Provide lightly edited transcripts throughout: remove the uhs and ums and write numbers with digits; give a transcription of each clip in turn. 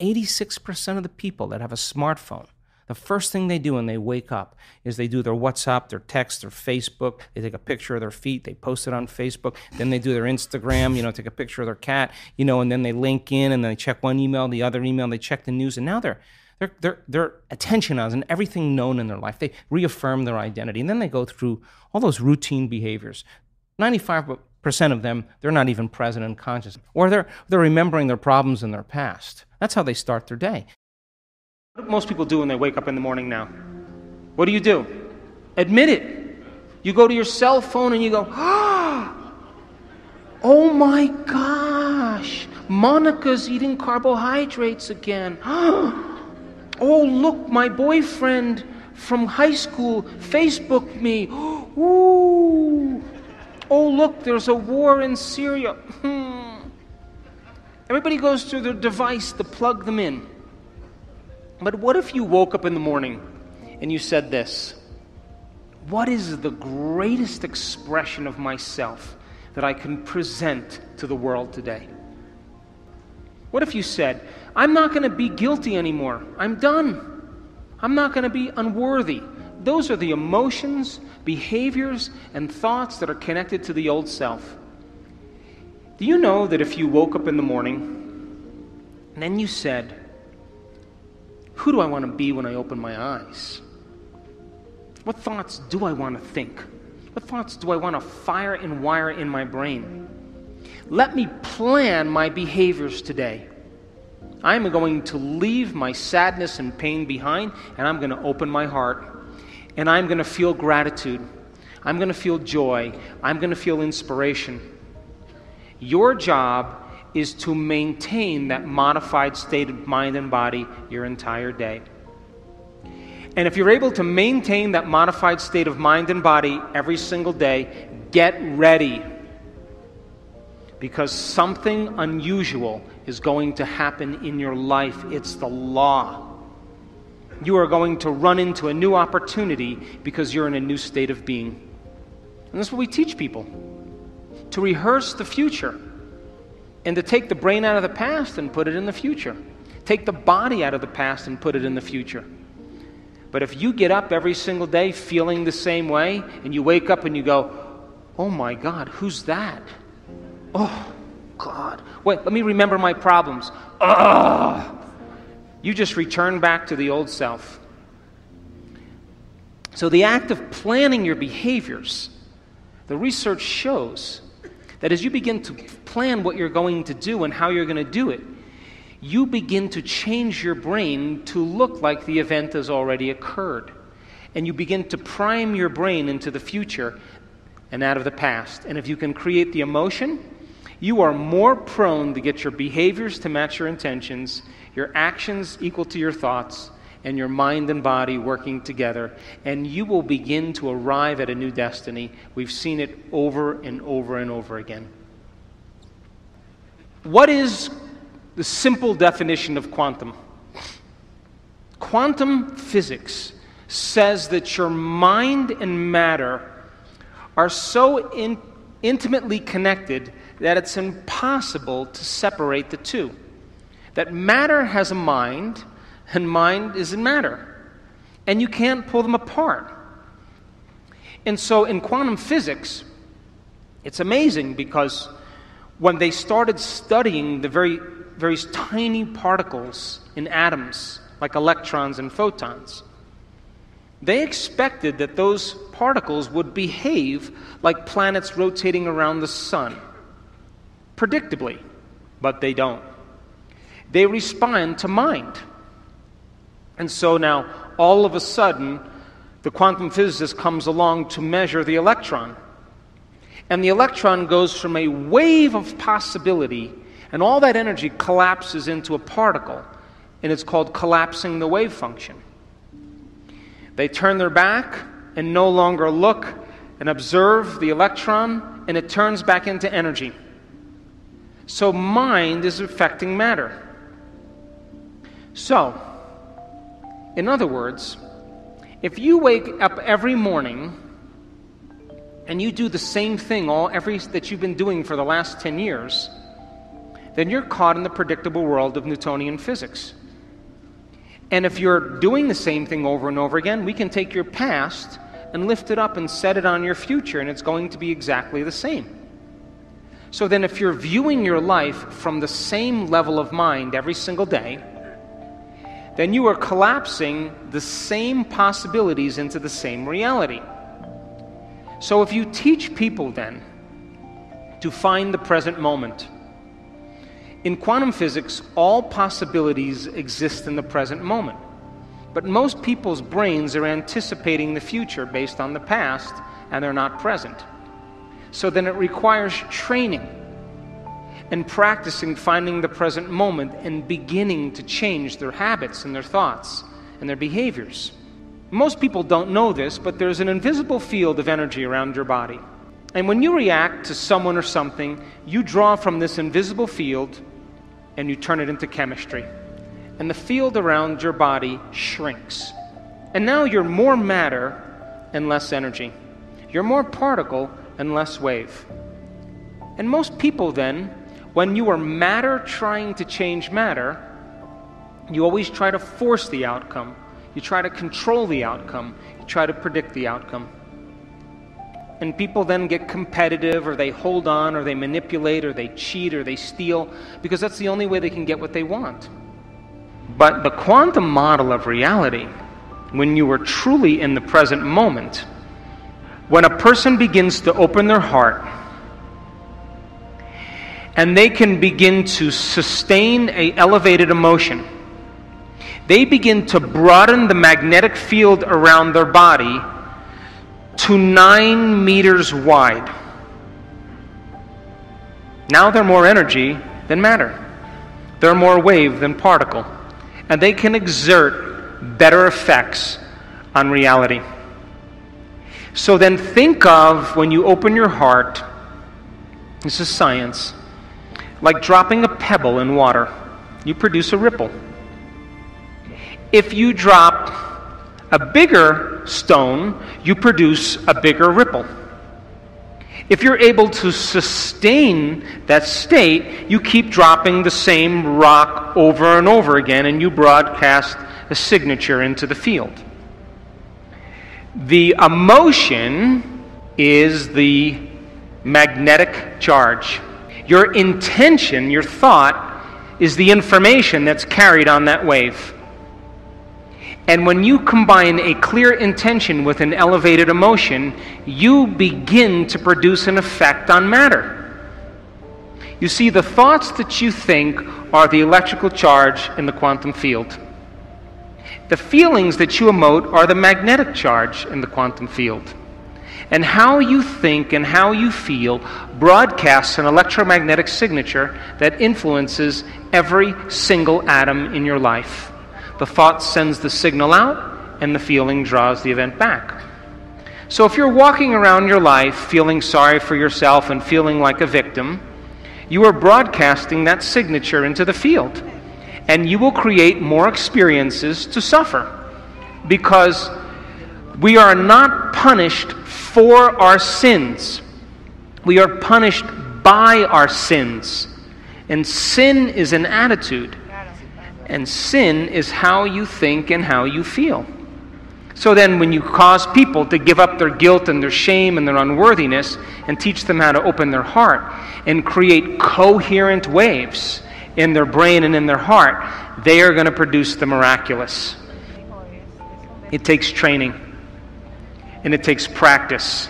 86% of the people that have a smartphone, the first thing they do when they wake up is they do their WhatsApp, their text, their Facebook. They take a picture of their feet. They post it on Facebook. Then they do their Instagram, take a picture of their cat, and then they link in and they check one email, the other email, they check the news. And now their attention on everything known in their life. They reaffirm their identity. And then they go through all those routine behaviors. 95% of them, they're not even present and conscious. Or they're remembering their problems in their past. That's how they start their day. What do most people do when they wake up in the morning now? What do? Admit it. You go to your cell phone and you go, oh my gosh, Monica's eating carbohydrates again. Oh, look, my boyfriend from high school Facebooked me. Ooh. Oh, look, there's a war in Syria. Everybody goes to their device to plug them in. But what if you woke up in the morning and you said this? What is the greatest expression of myself that I can present to the world today? What if you said, I'm not going to be guilty anymore. I'm done. I'm not going to be unworthy. Those are the emotions, behaviors, and thoughts that are connected to the old self. Do you know that if you woke up in the morning and then you said, who do I want to be when I open my eyes? What thoughts do I want to think? What thoughts do I want to fire and wire in my brain? Let me plan my behaviors today. I'm going to leave my sadness and pain behind, and I'm going to open my heart, and I'm going to feel gratitude. I'm going to feel joy. I'm going to feel inspiration. Your job is to maintain that modified state of mind and body your entire day. And if you're able to maintain that modified state of mind and body every single day, get ready. Because something unusual is going to happen in your life. It's the law. You are going to run into a new opportunity because you're in a new state of being. And that's what we teach people. To rehearse the future. And to take the brain out of the past and put it in the future. Take the body out of the past and put it in the future. But if you get up every single day feeling the same way, and you wake up and you go, oh my God, who's that? Oh, God. Wait, let me remember my problems. Ugh. You just return back to the old self. So the act of planning your behaviors, the research shows that as you begin to plan what you're going to do and how you're going to do it, you begin to change your brain to look like the event has already occurred. And you begin to prime your brain into the future and out of the past. And if you can create the emotion, you are more prone to get your behaviors to match your intentions, your actions equal to your thoughts, and your mind and body working together, and you will begin to arrive at a new destiny. We've seen it over and over and over again. What is the simple definition of quantum? Quantum physics says that your mind and matter are so intimately connected that it's impossible to separate the two. That matter has a mind, and mind is in matter. And you can't pull them apart. And so in quantum physics, it's amazing because when they started studying the very tiny particles in atoms, like electrons and photons, they expected that those particles would behave like planets rotating around the sun. Predictably, but they don't. They respond to mind. And so now, all of a sudden, the quantum physicist comes along to measure the electron. And the electron goes from a wave of possibility, and all that energy collapses into a particle, and it's called collapsing the wave function. They turn their back and no longer look and observe the electron, and it turns back into energy. So mind is affecting matter. So, in other words, if you wake up every morning and you do the same thing that you've been doing for the last 10 years, then you're caught in the predictable world of Newtonian physics. And if you're doing the same thing over and over again, we can take your past and lift it up and set it on your future, and it's going to be exactly the same. So then if you're viewing your life from the same level of mind every single day, then you are collapsing the same possibilities into the same reality. So if you teach people then to find the present moment, in quantum physics, all possibilities exist in the present moment. But most people's brains are anticipating the future based on the past, and they're not present. So then it requires training and practicing finding the present moment and beginning to change their habits and their thoughts and their behaviors. Most people don't know this, but there's an invisible field of energy around your body. And when you react to someone or something, you draw from this invisible field and you turn it into chemistry. And the field around your body shrinks. And now you're more matter and less energy. You're more particle and less wave. And most people then, when you are matter trying to change matter, you always try to force the outcome. You try to control the outcome. You try to predict the outcome. And people then get competitive, or they hold on, or they manipulate, or they cheat, or they steal, because that's the only way they can get what they want. But the quantum model of reality, when you are truly in the present moment, when a person begins to open their heart, and they can begin to sustain an elevated emotion, they begin to broaden the magnetic field around their body to 9 meters wide. Now they're more energy than matter. They're more wave than particle. And they can exert better effects on reality. So then think of, when you open your heart, this is science, like dropping a pebble in water. You produce a ripple. If you drop a bigger stone, you produce a bigger ripple. If you're able to sustain that state, you keep dropping the same rock over and over again, and you broadcast a signature into the field. The emotion is the magnetic charge. Your intention, your thought, is the information that's carried on that wave. And when you combine a clear intention with an elevated emotion, you begin to produce an effect on matter. You see, the thoughts that you think are the electrical charge in the quantum field. The feelings that you emote are the magnetic charge in the quantum field. And how you think and how you feel broadcasts an electromagnetic signature that influences every single atom in your life. The thought sends the signal out, and the feeling draws the event back. So if you're walking around your life feeling sorry for yourself and feeling like a victim, you are broadcasting that signature into the field. And you will create more experiences to suffer. Because we are not punished for our sins. We are punished by our sins. And sin is an attitude. And sin is how you think and how you feel. So then when you cause people to give up their guilt and their shame and their unworthiness and teach them how to open their heart and create coherent waves in their brain and in their heart, they are going to produce the miraculous. It takes training. And it takes practice.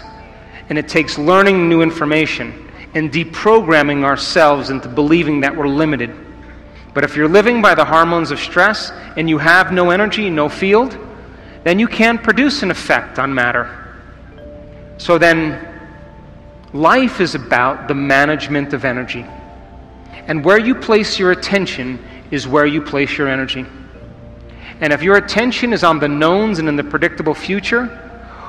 And it takes learning new information and deprogramming ourselves into believing that we're limited. But if you're living by the hormones of stress and you have no energy, no field, then you can't produce an effect on matter. So then, life is about the management of energy. And where you place your attention is where you place your energy. And if your attention is on the knowns and in the predictable future,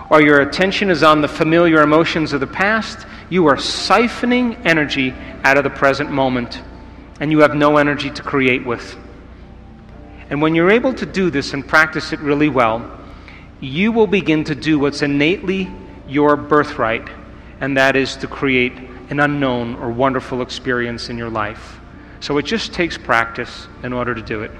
or your attention is on the familiar emotions of the past, you are siphoning energy out of the present moment. And you have no energy to create with. And when you're able to do this and practice it really well, you will begin to do what's innately your birthright, and that is to create an unknown or wonderful experience in your life. So it just takes practice in order to do it.